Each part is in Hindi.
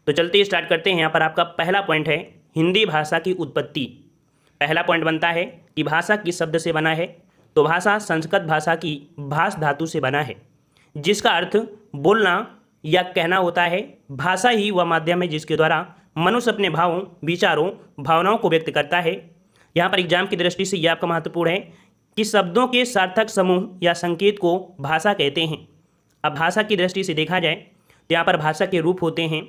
तो चलते ही स्टार्ट करते हैं। यहाँ पर आपका पहला पॉइंट है हिंदी भाषा की उत्पत्ति। पहला पॉइंट बनता है कि भाषा किस शब्द से बना है। तो भाषा संस्कृत भाषा की भाष धातु से बना है, जिसका अर्थ बोलना या कहना होता है। भाषा ही वह माध्यम है जिसके द्वारा मनुष्य अपने भावों, विचारों, भावनाओं को व्यक्त करता है। यहाँ पर एग्जाम की दृष्टि से यह आपका महत्वपूर्ण है कि शब्दों के सार्थक समूह या संकेत को भाषा कहते हैं। अब भाषा की दृष्टि से देखा जाए तो यहाँ पर भाषा के रूप होते हैं।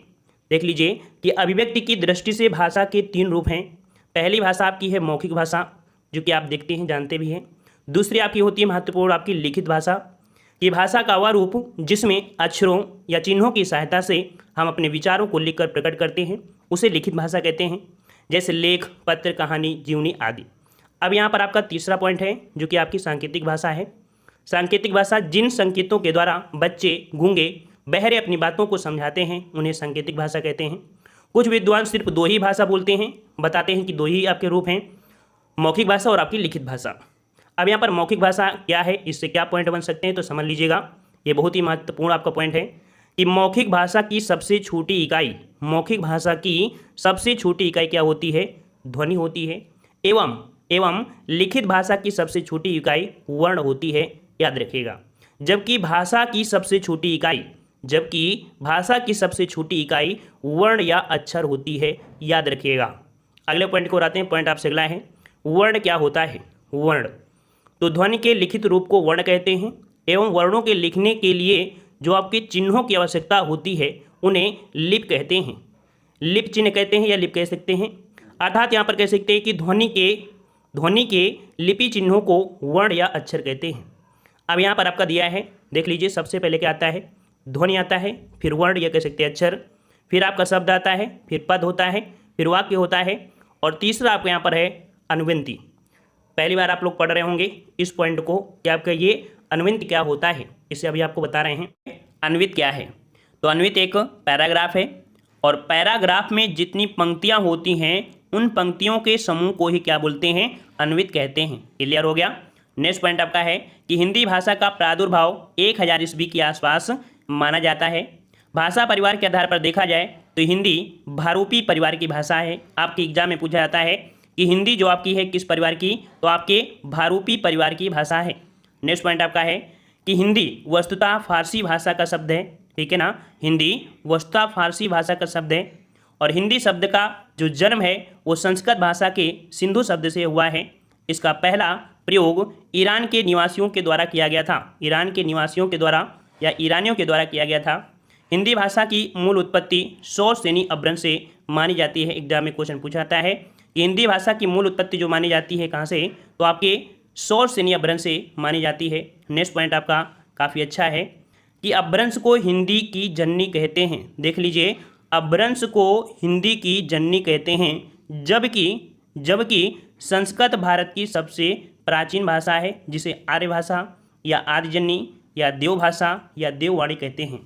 देख लीजिए कि अभिव्यक्ति की दृष्टि से भाषा के 3 रूप हैं। पहली भाषा आपकी है मौखिक भाषा, जो कि आप देखते हैं, जानते भी हैं। दूसरी आपकी होती है महत्वपूर्ण आपकी लिखित भाषा। ये भाषा का वह रूप जिसमें अक्षरों या चिन्हों की सहायता से हम अपने विचारों को लिखकर प्रकट करते हैं, उसे लिखित भाषा कहते हैं, जैसे लेख, पत्र, कहानी, जीवनी आदि। अब यहाँ पर आपका तीसरा पॉइंट है जो कि आपकी सांकेतिक भाषा है। सांकेतिक भाषा जिन संकेतों के द्वारा बच्चे, गूंगे, बहरे अपनी बातों को समझाते हैं, उन्हें सांकेतिक भाषा कहते हैं। कुछ विद्वान सिर्फ 2 ही भाषा बोलते हैं, बताते हैं कि 2 ही आपके रूप हैं, मौखिक भाषा और आपकी लिखित भाषा। अब यहाँ पर मौखिक भाषा क्या है, इससे क्या पॉइंट बन सकते हैं, तो समझ लीजिएगा। ये बहुत ही महत्वपूर्ण आपका पॉइंट है कि मौखिक भाषा की सबसे छोटी इकाई, मौखिक भाषा की सबसे छोटी इकाई क्या होती है, ध्वनि होती है। एवं लिखित भाषा की सबसे छोटी इकाई वर्ण होती है, याद रखिएगा। जबकि भाषा की सबसे छोटी इकाई वर्ण या अक्षर होती है, याद रखिएगा। अगले पॉइंट को आते हैं। पॉइंट आपसे अगला है वर्ण क्या होता है। वर्ण तो ध्वनि के लिखित रूप को वर्ण कहते हैं, एवं वर्णों के लिखने के लिए जो आपके चिन्हों की आवश्यकता होती है उन्हें लिप कहते हैं। लिप चिन्ह कहते हैं या लिप कह सकते हैं। अर्थात यहाँ पर कह सकते हैं कि ध्वनि के लिपि चिन्हों को वर्ण या अक्षर कहते हैं। अब यहाँ पर आपका दिया है, देख लीजिए। सबसे पहले क्या आता है, ध्वनि आता है, फिर वर्ण या कह सकते हैं अक्षर, फिर आपका शब्द आता है, फिर पद होता है, फिर वाक्य होता है, और तीसरा आपके यहाँ पर है अनुवृत्ति। पहली बार आप लोग पढ़ रहे होंगे इस पॉइंट को कि आपका ये अनुवृत्ति क्या होता है, इसे अभी आपको बता रहे हैं। अनुवृत्ति क्या है, तो अनुवृत्ति एक पैराग्राफ है, और पैराग्राफ में जितनी पंक्तियाँ होती हैं उन पंक्तियों के समूह को ही क्या बोलते हैं, अनुवृत्ति कहते हैं। क्लियर हो गया। नेक्स्ट पॉइंट आपका है कि हिंदी भाषा का प्रादुर्भाव 1000 ईस्वी के आसपास माना जाता है। भाषा परिवार के आधार पर देखा जाए तो हिंदी भारूपी परिवार की भाषा है। आपके एग्जाम में पूछा जाता है कि हिंदी जो आपकी है किस परिवार की, तो आपके भारूपी परिवार की भाषा है। नेक्स्ट पॉइंट आपका है कि हिंदी वस्तुतः फारसी भाषा का शब्द है, ठीक है ना। हिंदी वस्तुतः फारसी भाषा का शब्द है, और हिंदी शब्द का जो जन्म है वो संस्कृत भाषा के सिंधु शब्द से हुआ है। इसका पहला प्रयोग ईरान के निवासियों के द्वारा किया गया था। ईरान के निवासियों के द्वारा या ईरानियों के द्वारा किया गया था। हिंदी भाषा की मूल उत्पत्ति शौरसेनी अपभ्रंश से मानी जाती है। एग्जाम में क्वेश्चन पूछा जाता है कि हिंदी भाषा की मूल उत्पत्ति जो मानी जाती है कहाँ से, तो आपके शौरसेनी अपभ्रंश से मानी जाती है। नेक्स्ट पॉइंट आपका काफ़ी अच्छा है कि अपभ्रंश को हिंदी की जननी कहते हैं। देख लीजिए, अपभ्रंश को हिंदी की जननी कहते हैं, जबकि संस्कृत भारत की सबसे प्राचीन भाषा है, जिसे आर्य भाषा या आदिजन्नी या देव भाषा या देववाणी कहते हैं।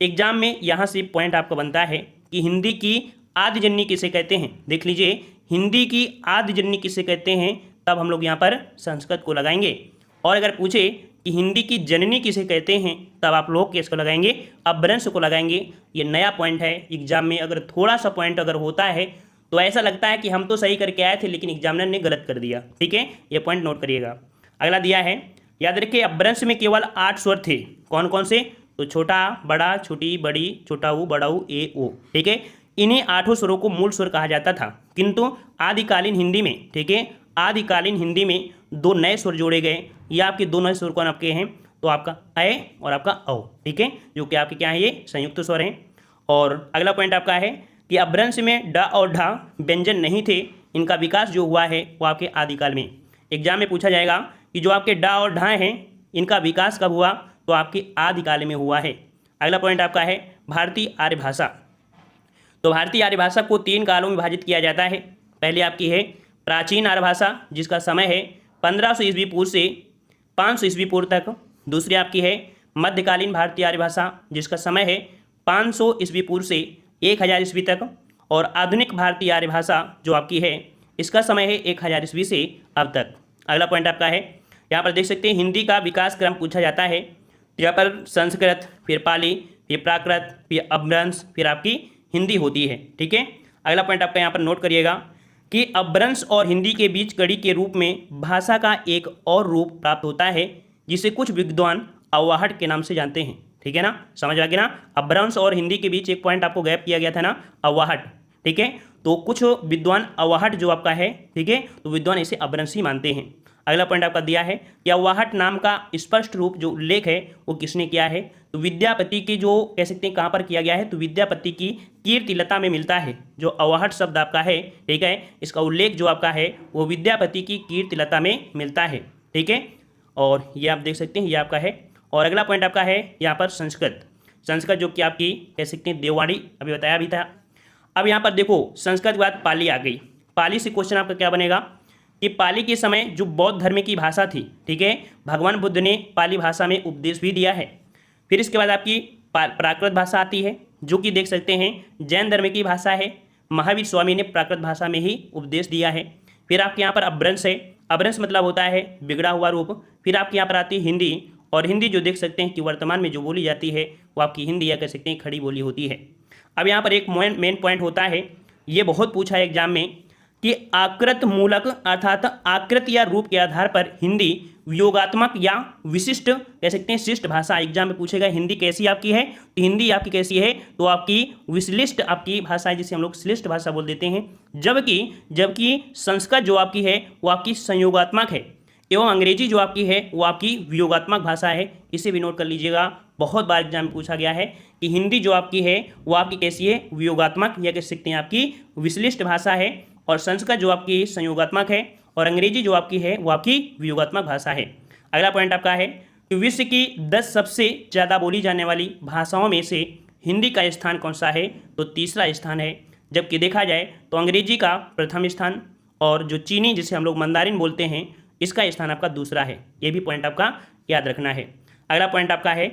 एग्जाम में यहाँ से पॉइंट आपका बनता है कि हिंदी की आदिजन्नी किसे कहते हैं। देख लीजिए, हिंदी की आदिजन्नी किसे कहते हैं, तब हम लोग यहाँ पर संस्कृत को लगाएंगे। और अगर पूछे कि हिंदी की जननी किसे कहते हैं, तब आप लोग किसको लगाएंगे, अपभ्रंश को लगाएंगे। ये नया पॉइंट है। एग्जाम में अगर थोड़ा सा पॉइंट अगर होता है तो ऐसा लगता है कि हम तो सही करके आए थे लेकिन एग्जामिनर ने गलत कर दिया, ठीक है। ये पॉइंट नोट करिएगा। अगला दिया है, याद रखिए अपभ्रंश में केवल 8 स्वर थे। कौन कौन से, तो छोटा, बड़ा, छोटी, बड़ी, छोटा ऊ, बड़ा ऊ, ए, ओ, ठीक है। इन्हीं 8 स्वरों को मूल स्वर कहा जाता था, किंतु आदिकालीन हिंदी में, ठीक है, आदिकालीन हिंदी में 2 नए स्वर जोड़े गए। ये आपके 2 नए स्वर कौन आपके हैं, तो आपका अय और आपका औ, ठीक है, जो कि आपके क्या है, ये संयुक्त स्वर हैं। और अगला पॉइंट आपका है कि अपभ्रंश में ड और ढ व्यंजन नहीं थे। इनका विकास जो हुआ है वो आपके आदिकाल में। एग्जाम में पूछा जाएगा कि जो आपके ड और ढ हैं इनका विकास कब हुआ, तो आपके आदिकाल में हुआ है। अगला पॉइंट आपका है भारतीय आर्य भाषा। तो भारतीय आर्य भाषा को 3 कालों में विभाजित किया जाता है। पहले आपकी है प्राचीन आर्य भाषा, जिसका समय है 1500 ईस्वी पूर्व से 500 ईस्वी पूर्व तक। दूसरी आपकी है मध्यकालीन भारतीय आर्य भाषा, जिसका समय है 500 ईस्वी पूर्व से 1000 ईस्वी तक। और आधुनिक भारतीय आर्य भाषा जो आपकी है इसका समय है 1000 ईस्वी से अब तक। अगला पॉइंट आपका है, यहाँ पर देख सकते हैं हिंदी का विकास क्रम पूछा जाता है। यहाँ पर संस्कृत, फिर पाली, फिर प्राकृत, फिर अपभ्रंश, फिर आपकी हिंदी होती है। ठीक है, अगला पॉइंट आपका यहाँ पर नोट करिएगा कि अपभ्रंश और हिंदी के बीच कड़ी के रूप में भाषा का एक और रूप प्राप्त होता है जिसे कुछ विद्वान अव्वाहट के नाम से जानते हैं। ठीक है ना, समझ आ गया ना। अपभ्रंश और हिंदी के बीच एक पॉइंट आपको गैप किया गया था ना, अव्वाहट। ठीक है, तो कुछ विद्वान अव्वाहट जो आपका है, ठीक है, तो विद्वान इसे अपभ्रंश ही मानते हैं। अगला पॉइंट आपका दिया है कि अव्वाहट नाम का स्पष्ट रूप जो उल्लेख है वो किसने किया है, तो विद्यापति की जो कह सकते हैं कहाँ पर किया गया है, तो विद्यापति की कीर्तिलता में मिलता है। जो अव्वाहट शब्द आपका है, ठीक है, इसका उल्लेख जो आपका है वो विद्यापति की कीर्तिलता में मिलता है। ठीक है, और ये आप देख सकते हैं, ये आपका है। और अगला पॉइंट आपका है यहाँ पर संस्कृत। संस्कृत जो कि आपकी कह सकते हैं देववाणी, अभी बताया भी था। अब यहाँ पर देखो, संस्कृत के बाद पाली आ गई। पाली से क्वेश्चन आपका क्या बनेगा कि पाली के समय जो बौद्ध धर्म की भाषा थी, ठीक है, भगवान बुद्ध ने पाली भाषा में उपदेश भी दिया है। फिर इसके बाद आपकी प्राकृत भाषा आती है जो कि देख सकते हैं जैन धर्म की भाषा है। महावीर स्वामी ने प्राकृत भाषा में ही उपदेश दिया है। फिर आपके यहाँ पर अपभ्रंश है। अपभ्रंश मतलब होता है बिगड़ा हुआ रूप। फिर आपके यहाँ पर आती है हिंदी, और हिंदी जो देख सकते हैं कि वर्तमान में जो बोली जाती है वो आपकी हिंदी या कह सकते हैं खड़ी बोली होती है। अब यहाँ पर एक मेन पॉइंट होता है, ये बहुत पूछा है एग्जाम में, कि आकृत मूलक अर्थात आकृति या रूप के आधार पर हिंदी वियोगात्मक या विशिष्ट कह सकते हैं शिष्ट भाषा। एग्जाम में पूछेगा हिंदी कैसी आपकी है, तो हिंदी आपकी कैसी है, तो आपकी विश्लिष्ट आपकी भाषा है, जिसे हम लोग श्लिष्ट भाषा बोल देते हैं। जबकि संस्कृत जो आपकी है वो आपकी संयोगात्मक है, एवं अंग्रेजी जो आपकी है वो आपकी वियोगात्मक भाषा है। इसे भी नोट कर लीजिएगा, बहुत बार एग्जाम में पूछा गया है कि हिंदी जो आपकी है वो आपकी कैसी है, वियोगात्मक या कह सकते हैं आपकी विश्लिष्ट भाषा है, और संस्कृत जो आपकी संयोगात्मक है, और अंग्रेजी जो आपकी है वो आपकी वियोगात्मक भाषा है। अगला पॉइंट आपका है कि विश्व की 10 सबसे ज़्यादा बोली जाने वाली भाषाओं में से हिंदी का स्थान कौन सा है, तो तीसरा स्थान है। जबकि देखा जाए तो अंग्रेजी का प्रथम स्थान, और जो चीनी जिसे हम लोग मंदारिन बोलते हैं इसका स्थान आपका दूसरा है। ये भी पॉइंट आपका याद रखना है। अगला पॉइंट आपका है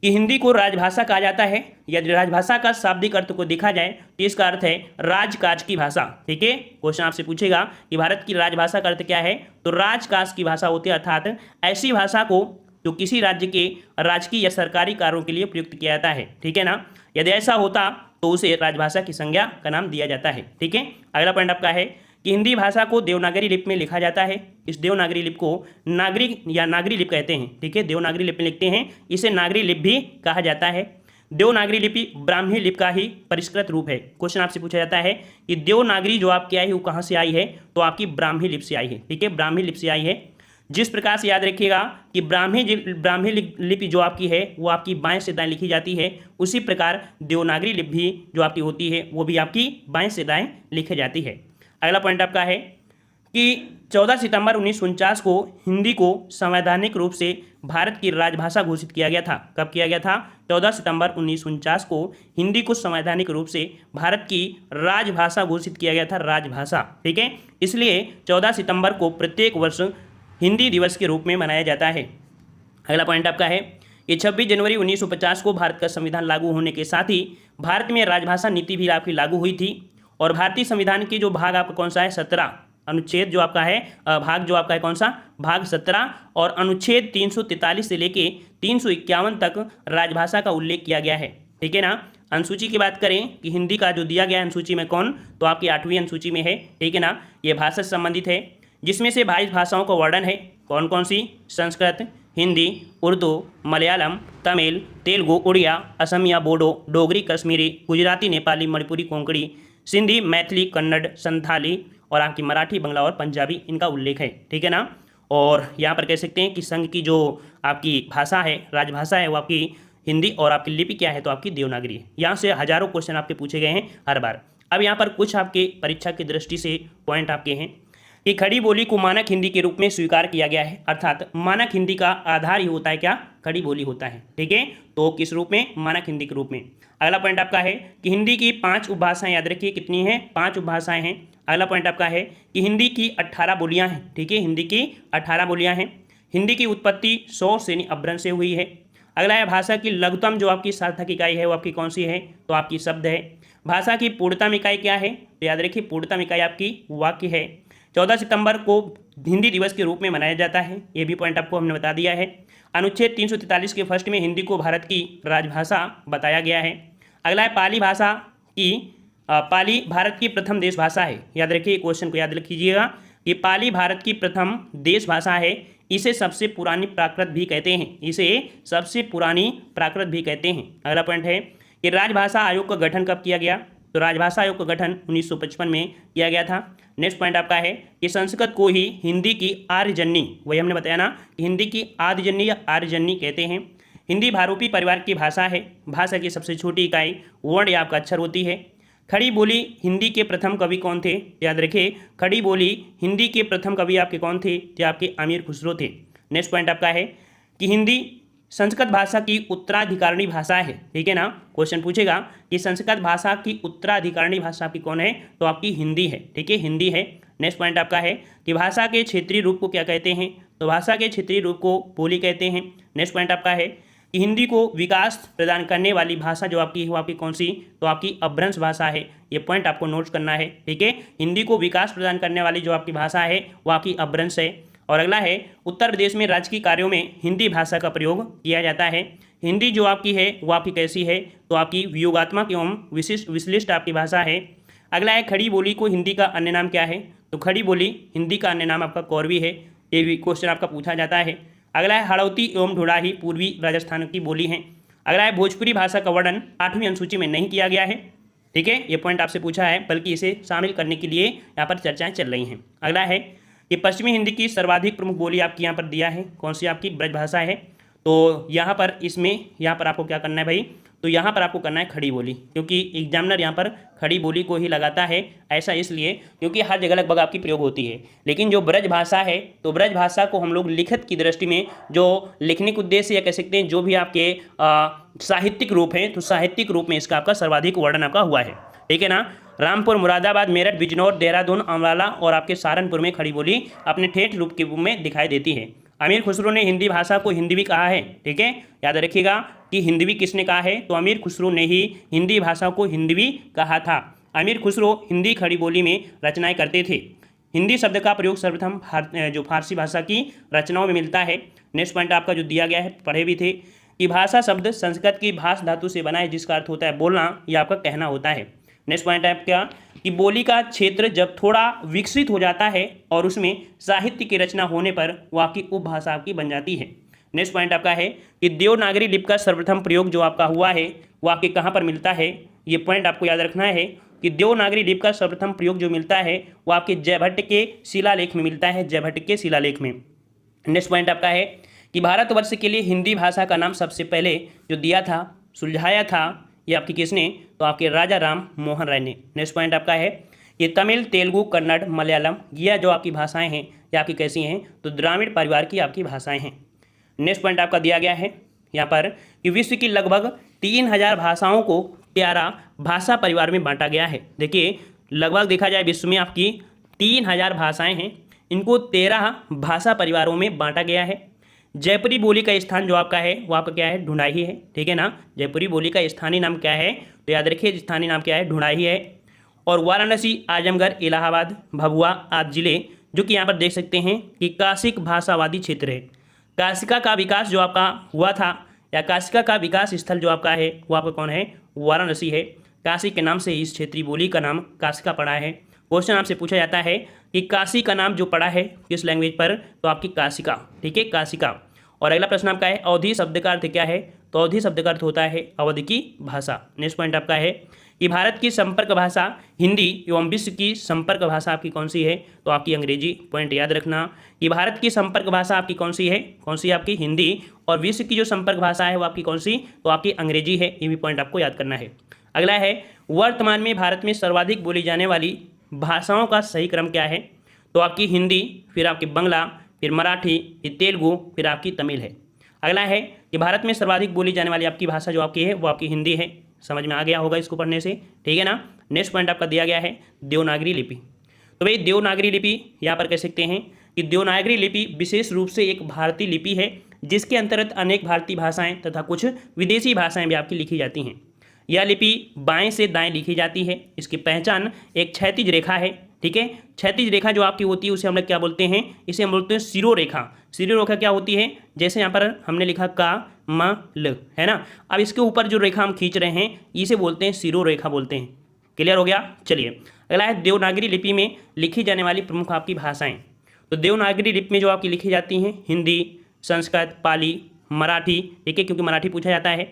कि हिंदी को राजभाषा कहा जाता है। यदि राजभाषा का शाब्दिक अर्थ को देखा जाए तो इसका अर्थ है राजकाज की भाषा। ठीक है, क्वेश्चन आपसे पूछेगा कि भारत की राजभाषा का अर्थ क्या है, तो राजकाज की भाषा होती है, अर्थात ऐसी भाषा को जो किसी राज्य के राजकीय या सरकारी कार्यों के लिए प्रयुक्त किया जाता है। ठीक है ना, यदि ऐसा होता तो उसे राजभाषा की संज्ञा का नाम दिया जाता है। ठीक है, अगला पॉइंट आपका है कि हिंदी भाषा को देवनागरी लिपि में लिखा जाता है। इस देवनागरी लिपि को नागरी या नागरी लिपि कहते हैं। ठीक है, देवनागरी लिपि में लिखते हैं, इसे नागरी लिपि भी कहा जाता है। देवनागरी लिपि ब्राह्मी लिपि का ही परिष्कृत रूप है। क्वेश्चन आपसे पूछा जाता है कि देवनागरी जो आपकी आई है वो कहाँ से आई है, तो आपकी ब्राह्मी लिपि से आई है। ठीक है, ब्राह्मी लिपि से आई है। जिस प्रकार से याद रखिएगा कि ब्राह्मी लिपि जो आपकी है वो आपकी बाएं से दाएं लिखी जाती है, उसी प्रकार देवनागरी लिपि भी जो आपकी होती है वो भी आपकी बाएं से दाएं लिखी जाती है। अगला पॉइंट आपका है कि 14 सितंबर 1949 को हिंदी को संवैधानिक रूप से भारत की राजभाषा घोषित किया गया था। कब किया गया था, 14 सितंबर 1949 को हिंदी को संवैधानिक रूप से भारत की राजभाषा घोषित किया गया था, राजभाषा। ठीक है, इसलिए 14 सितंबर को प्रत्येक वर्ष हिंदी दिवस के रूप में मनाया जाता है। अगला पॉइंट आपका है कि 26 जनवरी 1950 को भारत का संविधान लागू होने के साथ ही भारत में राजभाषा नीति भी आपकी लागू हुई थी। और भारतीय संविधान की जो भाग आपका कौन सा है, 17 अनुच्छेद जो आपका है, भाग जो आपका है कौन सा, भाग 17, और अनुच्छेद 343 से लेके 351 तक राजभाषा का उल्लेख किया गया है। ठीक है ना। अनुसूची की बात करें कि हिंदी का जो दिया गया है अनुसूची में कौन, तो आपकी 8वीं अनुसूची में है। ठीक है ना, ये भाषा से संबंधित है, जिसमें से 22 भाषाओं का वर्णन है। कौन कौन सी, संस्कृत, हिंदी, उर्दू, मलयालम, तमिल, तेलुगु, उड़िया, असमिया, बोडो, डोगरी, कश्मीरी, गुजराती, नेपाली, मणिपुरी, कोंकणी, सिंधी, मैथिली, कन्नड़, संथाली, और आपकी मराठी, बंगला और पंजाबी, इनका उल्लेख है। ठीक है ना। और यहाँ पर कह सकते हैं कि संघ की जो आपकी भाषा है, राजभाषा है, वो आपकी हिंदी, और आपकी लिपि क्या है, तो आपकी देवनागरी है। यहाँ से हजारों क्वेश्चन आपके पूछे गए हैं हर बार। अब यहाँ पर कुछ आपके परीक्षा की दृष्टि से पॉइंट आपके हैं कि खड़ी बोली को मानक हिंदी के रूप में स्वीकार किया गया है, अर्थात मानक हिंदी का आधार ही होता है क्या, खड़ी बोली होता है। ठीक है, तो किस रूप में, मानक हिंदी के रूप में। अगला पॉइंट आपका है कि हिंदी की 5 उपभाषाएं, याद रखिए कितनी हैं, 5 उपभाषाएं हैं। अगला पॉइंट आपका है कि हिंदी की 18 बोलियां हैं। ठीक है, हिंदी की 18 बोलियां हैं। हिंदी की उत्पत्ति 100 श्रेणी अपभ्रंश से हुई है। अगला है भाषा की लघुतम जो आपकी सार्थक इकाई है वो आपकी कौन सी है, तो आपकी शब्द है। भाषा की पूर्णतम इकाई क्या है, तो याद रखिए पूर्णतम इकाई आपकी वाक्य है। 14 सितंबर को हिंदी दिवस के रूप में मनाया जाता है, ये भी पॉइंट आपको हमने बता दिया है। अनुच्छेद 343 के फर्स्ट में हिंदी को भारत की राजभाषा बताया गया है। अगला है पाली भाषा कि पाली भारत की प्रथम देश भाषा है। याद रखिए, क्वेश्चन को याद रखिएगा कि पाली भारत की प्रथम देश भाषा है। इसे सबसे पुरानी प्राकृत भी कहते हैं, इसे सबसे पुरानी प्राकृत भी कहते हैं। अगला पॉइंट है कि राजभाषा आयोग का गठन कब किया गया? तो राजभाषा आयोग का गठन 1955 में किया गया था। नेक्स्ट पॉइंट आपका है कि संस्कृत को ही हिंदी की आर्यजन्नी, वही हमने बताया ना कि हिंदी की आदिजन्नी या आर्यजन्नी कहते हैं। हिंदी भारूपी परिवार की भाषा है। भाषा की सबसे छोटी इकाई वर्ण या आपका अक्षर होती है। खड़ी बोली हिंदी के प्रथम कवि कौन थे? याद रखिए, खड़ी बोली हिंदी के प्रथम कवि आपके कौन थे? जो आपके अमीर खुसरो थे। नेक्स्ट पॉइंट आपका है कि हिंदी संस्कृत भाषा की उत्तराधिकारिणी भाषा है। ठीक है ना, क्वेश्चन पूछेगा कि संस्कृत भाषा की उत्तराधिकारिणी भाषा आपकी कौन है? तो आपकी हिंदी है। ठीक है, हिंदी है। नेक्स्ट पॉइंट आपका है कि भाषा के क्षेत्रीय रूप को क्या कहते हैं? तो भाषा के क्षेत्रीय रूप को बोली कहते हैं। नेक्स्ट पॉइंट आपका है कि हिंदी को विकास प्रदान करने वाली भाषा जो आपकी है वो आपकी कौन सी? तो आपकी अपभ्रंश भाषा है। ये पॉइंट आपको नोट करना है। ठीक है, हिंदी को विकास प्रदान करने वाली जो आपकी भाषा है वो आपकी अपभ्रंश है। और अगला है उत्तर प्रदेश में राजकीय कार्यों में हिंदी भाषा का प्रयोग किया जाता है। हिंदी जो आपकी है वो आपकी कैसी है? तो आपकी वियोगात्मक एवं विशिष्ट आपकी भाषा है। अगला है खड़ी बोली को हिंदी का अन्य नाम क्या है? तो खड़ी बोली हिंदी का अन्य नाम आपका कौरवी है। ये भी क्वेश्चन आपका पूछा जाता है। अगला है हड़ौती एवं ढोड़ाही पूर्वी राजस्थान की बोली है। अगला है भोजपुरी भाषा का वर्णन 8वीं अनुसूची में नहीं किया गया है। ठीक है, ये पॉइंट आपसे पूछा है, बल्कि इसे शामिल करने के लिए यहाँ पर चर्चाएं चल रही हैं। अगला है कि पश्चिमी हिंदी की सर्वाधिक प्रमुख बोली आपकी यहाँ पर दिया है, कौन सी आपकी? ब्रजभाषा है। तो यहाँ पर यहाँ पर आपको क्या करना है भाई? तो यहाँ पर आपको करना है खड़ी बोली, क्योंकि एग्जामिनर यहाँ पर खड़ी बोली को ही लगाता है। ऐसा इसलिए क्योंकि हर जगह लगभग आपकी प्रयोग होती है। लेकिन जो ब्रज भाषा है, तो ब्रज भाषा को हम लोग लिखित की दृष्टि में जो लिखने के उद्देश्य या कह सकते हैं जो भी आपके साहित्यिक रूप हैं, तो साहित्यिक रूप में इसका आपका सर्वाधिक वर्णन आपका हुआ है। ठीक है ना, रामपुर, मुरादाबाद, मेरठ, बिजनौर, देहरादून, अमराला और आपके सहारनपुर में खड़ी बोली अपने ठेठ रूप के रूप में दिखाई देती है। अमीर खुसरो ने हिंदी भाषा को हिंदवी कहा है। ठीक है, याद रखिएगा कि हिंदवी किसने कहा है? तो अमीर खुसरो ने ही हिंदी भाषा को हिंदवी कहा था। अमीर खुसरो हिंदी खड़ी बोली में रचनाएं करते थे। हिंदी शब्द का प्रयोग सर्वप्रथम जो फारसी भाषा की रचनाओं में मिलता है। नेक्स्ट पॉइंट आपका जो दिया गया है, पढ़े भी थे कि भाषा शब्द संस्कृत की भाष धातु से बना है, जिसका अर्थ होता है बोलना या आपका कहना होता है। नेक्स्ट पॉइंट है क्या कि बोली का क्षेत्र जब थोड़ा विकसित हो जाता है और उसमें साहित्य की रचना होने पर वो आपकी उपभाषा आपकी बन जाती है। नेक्स्ट पॉइंट आपका है कि देवनागरी लिपि का सर्वप्रथम प्रयोग जो आपका हुआ है वो आपके कहाँ पर मिलता है? ये पॉइंट आपको याद रखना है कि देवनागरी लिपि का सर्वप्रथम प्रयोग जो मिलता है वो आपके जयभट्ट के शिलालेख में मिलता है, जयभट्ट के शिलालेख में। नेक्स्ट पॉइंट आपका है कि भारतवर्ष के लिए हिंदी भाषा का नाम सबसे पहले जो दिया था, सुलझाया था, ये आपकी किसने? तो आपके राजा राम मोहन राय ने। नेक्स्ट पॉइंट आपका है कि तमिल, तेलुगु, कन्नड़, मलयालम यह जो आपकी भाषाएं हैं ये आपकी कैसी हैं? तो द्राविड़ परिवार की आपकी भाषाएं हैं। नेक्स्ट पॉइंट आपका दिया गया है यहाँ पर कि विश्व की लगभग 3000 भाषाओं को 13 भाषा परिवार में बांटा गया है। देखिए, लगभग देखा जाए विश्व में आपकी 3000 भाषाएं हैं, इनको 13 भाषा परिवारों में बांटा गया है। जयपुरी बोली का स्थान जो आपका है वो आपका क्या है? ढूंढाही है। ठीक है ना, जयपुरी बोली का स्थानीय नाम क्या है? तो याद रखिए स्थानीय नाम क्या है? ढूंढाही है। और वाराणसी, आजमगढ़, इलाहाबाद, भभुआ आदि जिले जो कि यहाँ पर देख सकते हैं कि काशिक भाषावादी क्षेत्र है। काशिका का विकास जो आपका हुआ था या काशिका का विकास स्थल जो आपका है वो आपका कौन है? वाराणसी है। काशी के नाम से इस क्षेत्रीय बोली का नाम काशिका पड़ा है। क्वेश्चन आपसे पूछा जाता है कि काशी का नाम जो पड़ा है किस लैंग्वेज पर? तो आपकी काशिका। ठीक है, काशिका। और अगला प्रश्न आपका है अवधी शब्द का अर्थ क्या है? तो अवधी शब्द का अर्थ होता है अवध की भाषा। नेक्स्ट पॉइंट आपका है कि भारत की संपर्क भाषा हिंदी एवं विश्व की संपर्क भाषा आपकी कौन सी है? तो आपकी अंग्रेजी। पॉइंट याद रखना कि भारत की संपर्क भाषा आपकी कौन सी है? कौन सी आपकी? हिंदी। और विश्व की जो संपर्क भाषा है वो आपकी कौन सी? तो आपकी अंग्रेजी है। ये भी पॉइंट आपको याद करना है। अगला है वर्तमान में भारत में सर्वाधिक बोली जाने वाली भाषाओं का सही क्रम क्या है? तो आपकी हिंदी, फिर आपकी बंगला, फिर मराठी, फिर तेलुगु, फिर आपकी तमिल है। अगला है कि भारत में सर्वाधिक बोली जाने वाली आपकी भाषा जो आपकी है वो आपकी हिंदी है। समझ में आ गया होगा इसको पढ़ने से। ठीक है ना। नेक्स्ट पॉइंट आपका दिया गया है देवनागरी लिपि। तो भाई देवनागरी लिपि यहाँ पर कह सकते हैं कि देवनागरी लिपि विशेष रूप से एक भारतीय लिपि है जिसके अंतर्गत अनेक भारतीय भाषाएं तथा कुछ विदेशी भाषाएं भी आपकी लिखी जाती हैं। यह लिपि बाएं से दाएं लिखी जाती है। इसकी पहचान एक क्षैतिज रेखा है। ठीक है, क्षैतिज रेखा जो आपकी होती है उसे हम लोग क्या बोलते हैं? इसे हम बोलते हैं शिरोरेखा। शिरोरेखा क्या होती है? जैसे यहाँ पर हमने लिखा का म ल, है ना। अब इसके ऊपर जो रेखा हम खींच रहे हैं इसे बोलते हैं शिरोरेखा बोलते हैं। क्लियर हो गया। चलिए अगला है देवनागरी लिपि में लिखी जाने वाली प्रमुख आपकी भाषाएं। तो देवनागरी लिपि में जो आपकी लिखी जाती हैं हिंदी, संस्कृत, पाली, मराठी, ठीक है, क्योंकि मराठी पूछा जाता है,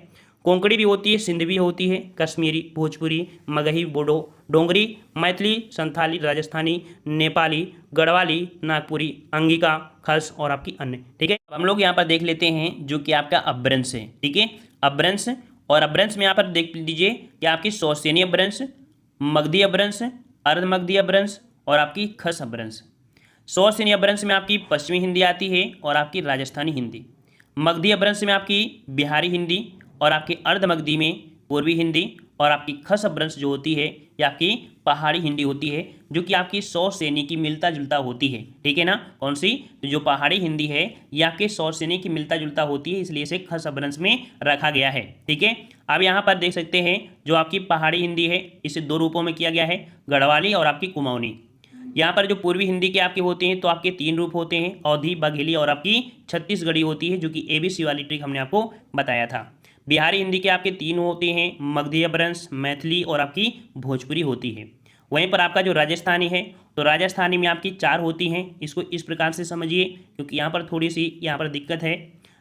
कोंकणी भी होती है, सिंधी होती है, कश्मीरी, भोजपुरी, मगही, बोडो, डोंगरी, मैथिली, संथाली, राजस्थानी, नेपाली, गढ़वाली, नागपुरी, अंगिका, खस और आपकी अन्य। ठीक है, हम लोग यहाँ पर देख लेते हैं जो कि आपका अपभ्रंश है। ठीक है, अपभ्रंश, और अपभ्रंश में यहाँ पर देख लीजिए कि आपकी सौसेनी अपभ्रंश, मगधी अपभ्रंश, अर्धमगधी अपभ्रंश और आपकी खस अपभ्रंश। सौसेनी अपभ्रंश में आपकी पश्चिमी हिंदी आती है और आपकी राजस्थानी हिंदी। मगधी अपभ्रंश में आपकी बिहारी हिंदी और आपकी अर्धमगधी में पूर्वी हिंदी और आपकी खस अपभ्रंश जो होती है ये आपकी पहाड़ी हिंदी होती है, जो कि आपकी सौसेनी की मिलता जुलता होती है। ठीक है ना, कौन सी, तो जो पहाड़ी हिंदी है ये आपके सौसेनी की मिलता जुलता होती है, इसलिए इसे खस अपभ्रंश में रखा गया है। ठीक है, अब यहाँ पर देख सकते हैं जो आपकी पहाड़ी हिंदी है इसे दो रूपों में किया गया है, गढ़वाली और आपकी कुमाऊनी। यहाँ पर जो पूर्वी हिंदी के आपके होते हैं तो आपके तीन रूप होते हैं, अवधी, बघेली और आपकी छत्तीसगढ़ी होती है, जो कि ABC वाली ट्रिक हमने आपको बताया था। बिहारी हिंदी के आपके तीन होते हैं, मगधी अपभ्रंश, मैथिली और आपकी भोजपुरी होती है। वहीं पर आपका जो राजस्थानी है तो राजस्थानी में आपकी चार होती हैं, इसको इस प्रकार से समझिए क्योंकि यहाँ पर थोड़ी सी यहाँ पर दिक्कत है।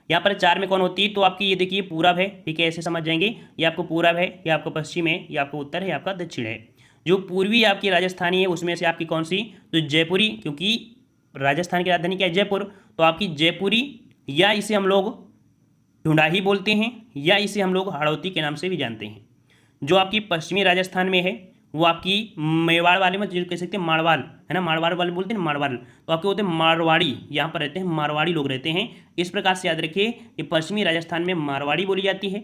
यहाँ पर चार में कौन होती है तो आपकी ये देखिए पूरब है, ठीक है, ऐसे समझ जाएंगे, ये आपको पूरब है, ये आपको पश्चिम है, ये आपको उत्तर है, ये आपका दक्षिण है। जो पूर्वी आपकी राजस्थानी है उसमें से आपकी कौन सी, तो जयपुरी, क्योंकि राजस्थान की राजधानी क्या है, जयपुर, तो आपकी जयपुरी, या इसे हम लोग ढूंढाही बोलते हैं, या इसे हम लोग हाड़ौती के नाम से भी जानते हैं। जो आपकी पश्चिमी राजस्थान में है वो आपकी मेवाड़ वाले में जो कह सकते हैं मारवाड़, है ना, मारवाड़ वाले बोलते हैं ना, मारवाड़, तो आपके होते हैं मारवाड़ी, यहाँ पर रहते हैं मारवाड़ी लोग रहते हैं। इस प्रकार से याद रखिए कि पश्चिमी राजस्थान में मारवाड़ी बोली जाती है।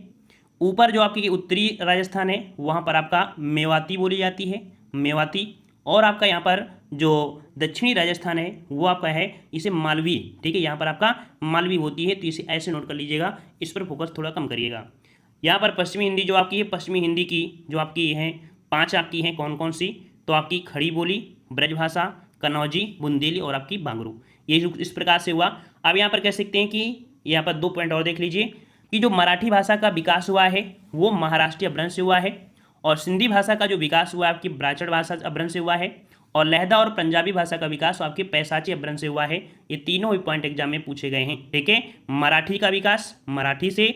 ऊपर जो आपकी उत्तरी राजस्थान है वहाँ पर आपका मेवाती बोली जाती है, मेवाती। और आपका यहाँ पर जो दक्षिणी राजस्थान है वो आपका है इसे मालवी, ठीक है, यहाँ पर आपका मालवी होती है, तो इसे ऐसे नोट कर लीजिएगा, इस पर फोकस थोड़ा कम करिएगा। यहाँ पर पश्चिमी हिंदी जो आपकी है, पश्चिमी हिंदी की जो आपकी है पांच आपकी हैं, कौन कौन सी, तो आपकी खड़ी बोली, ब्रजभाषा, कन्नौजी, बुंदेली और आपकी बांगरू, ये इस प्रकार से हुआ। अब यहाँ पर कह सकते हैं कि यहाँ पर दो पॉइंट और देख लीजिए कि जो मराठी भाषा का विकास हुआ है वो महाराष्ट्रीय अपभ्रंश से हुआ है, और सिंधी भाषा का जो विकास हुआ है आपकी ब्राचड़ भाषा अपभ्रंश से हुआ है, और लहदा और पंजाबी भाषा का विकास आपके पैसाची अपभ्रंश से हुआ है। ये तीनों ही पॉइंट एग्जाम में पूछे गए हैं। ठीक है, मराठी का विकास मराठी से,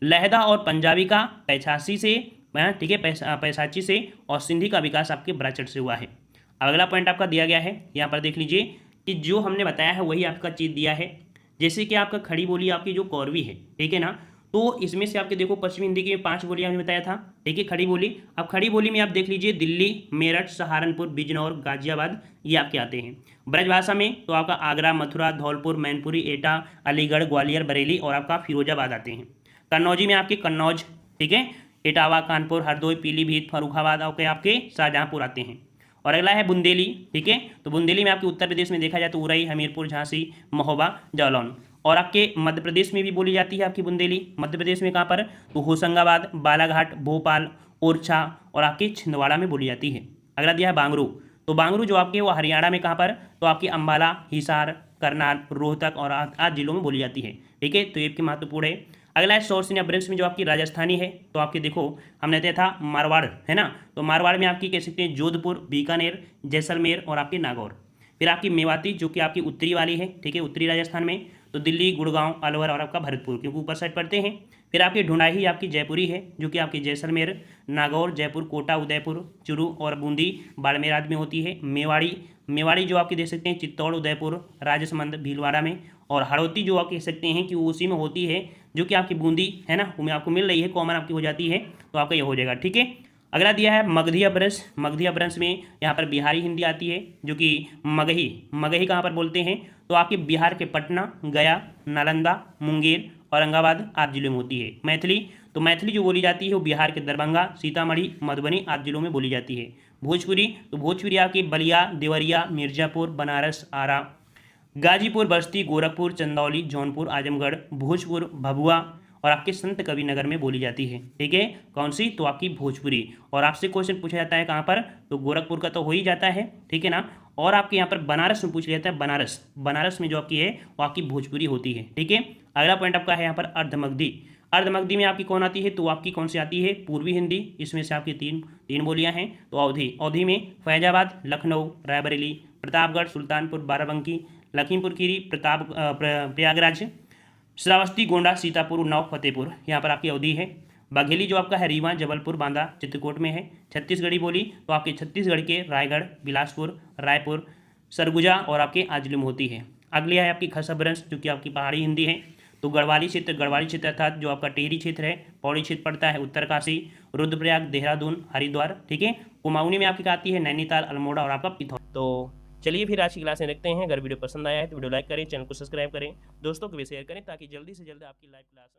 लहदा और पंजाबी का पैसाची से, ठीक है, पैसाची से, और सिंधी का विकास आपके ब्राचड़ से हुआ है। अगला पॉइंट आपका दिया गया है, यहाँ पर देख लीजिए कि जो हमने बताया है वही आपका चीज़ दिया है। जैसे कि आपका खड़ी बोली आपकी जो कौरवी है, ठीक है ना, तो इसमें से आपके देखो पश्चिमी हिंदी की 5 बोलियां हमने बताया था, ठीक है, खड़ी बोली। अब खड़ी बोली में आप देख लीजिए दिल्ली, मेरठ, सहारनपुर, बिजनौर, गाजियाबाद ये आपके आते हैं। ब्रजभाषा में तो आपका आगरा, मथुरा, धौलपुर, मैनपुरी, एटा, अलीगढ़, ग्वालियर, बरेली और आपका फिरोजाबाद आते हैं। कन्नौजी में आपके कन्नौज, ठीक है, इटावा, कानपुर, हरदोई, पीलीभीत, फर्रुखाबाद आपके शाहजहाँपुर आते हैं। और अगला है बुंदेली, ठीक है, तो बुंदेली में आपके उत्तर प्रदेश में देखा जाए तो उरई, हमीरपुर, झांसी, महोबा, जालौन। और आपके मध्य प्रदेश में भी बोली जाती है आपकी बुंदेली। मध्य प्रदेश में कहाँ पर, तो होशंगाबाद, बालाघाट, भोपाल, ओरछा और आपके छिंदवाड़ा में बोली जाती है। अगला दिया है बांगरू, तो बांगरू जो आपके वो हरियाणा में कहाँ पर, तो आपकी अम्बाला, हिसार, करनाल, रोहतक और आदि जिलों में बोली जाती है। ठीक है, तो ये आपकी महत्वपूर्ण है। अगला है सौरसेनी अपभ्रंश में जो आपकी राजस्थानी है, तो आपके देखो हमने दिया था मारवाड़, है ना, तो मारवाड़ में आपकी कह सकते हैं जोधपुर, बीकानेर, जैसलमेर और आपके नागौर। फिर आपकी मेवाती जो कि आपकी उत्तरी वाली है, ठीक है, उत्तरी राजस्थान में, तो दिल्ली, गुड़गांव, अलवर और आपका भरतपुर, क्योंकि ऊपर साइड पड़ते हैं। फिर आपकी ढूंढाही आपकी जयपुरी है, जो कि आपकी जैसलमेर, नागौर, जयपुर, कोटा, उदयपुर, चूरू और बूंदी, बाड़मेर आदि में होती है। मेवाड़ी जो आपकी देख सकते हैं चित्तौड़, उदयपुर, राजसमंद, भीलवाड़ा में। और हाड़ौती जो आप कह सकते हैं कि वो उसी में होती है जो कि आपकी बूंदी है ना, वो में आपको मिल रही है, कॉमन आपकी हो जाती है, तो आपका ये हो जाएगा। ठीक है, अगला दिया है मगधी अपभ्रंश। मगधी अपभ्रंश में यहाँ पर बिहारी हिंदी आती है, जो कि मगही कहाँ पर बोलते हैं, तो आपके बिहार के पटना, गया, नालंदा, मुंगेर, औरंगाबाद आदि जिलों में होती है। मैथिली, तो मैथिली जो बोली जाती है वो बिहार के दरभंगा, सीतामढ़ी, मधुबनी आदि जिलों में बोली जाती है। भोजपुरी, तो भोजपुरी आपकी बलिया, देवरिया, मिर्जापुर, बनारस, आरा, गाजीपुर, बस्ती, गोरखपुर, चंदौली, जौनपुर, आजमगढ़, भोजपुर, भभुआ और आपके संत कबीर नगर में बोली जाती है। ठीक है, कौन सी, तो आपकी भोजपुरी। और आपसे क्वेश्चन पूछा जाता है कहाँ पर, तो गोरखपुर का तो हो ही जाता है, ठीक है ना, और आपके यहाँ पर बनारस में पूछ लिया जाता है, बनारस में जो आपकी है वो आपकी भोजपुरी होती है। ठीक है, अगला पॉइंट आपका है यहाँ पर अर्धमगधी। अर्धमगधी में आपकी कौन आती है, तो आपकी कौन सी आती है, पूर्वी हिंदी। इसमें से आपकी तीन बोलियां हैं। तो अवधी, अवधी में फैजाबाद, लखनऊ, रायबरेली, प्रतापगढ़, सुल्तानपुर, बाराबंकी, लखीमपुर खीरी, प्रयागराज, श्रावस्ती, गोंडा, सीतापुर, उन्नाव, फतेहपुर, यहाँ पर आपकी अवधि है। बाघेली जो आपका है रीवा, जबलपुर, बांदा, चित्रकूट में है। छत्तीसगढ़ी बोली तो आपके छत्तीसगढ़ के रायगढ़, बिलासपुर, रायपुर, सरगुजा और आपके आजली में होती है। अगली है आपकी खसबरंश जो कि आपकी पहाड़ी हिंदी है। तो गढ़वाली क्षेत्र अर्थात जो आपका टिहरी क्षेत्र है, पौड़ी क्षेत्र पड़ता है, उत्तरकाशी, रुद्रप्रयाग, देहरादून, हरिद्वार, ठीक है। कुमाऊनी में आपकी आती है नैनीताल, अल्मोड़ा और आपका पिथौरा। तो चलिए फिर आज की क्लास में देखते हैं। अगर वीडियो पसंद आया है तो वीडियो लाइक करें, चैनल को सब्सक्राइब करें, दोस्तों को भी शेयर करें ताकि जल्दी से जल्दी आपकी लाइव क्लास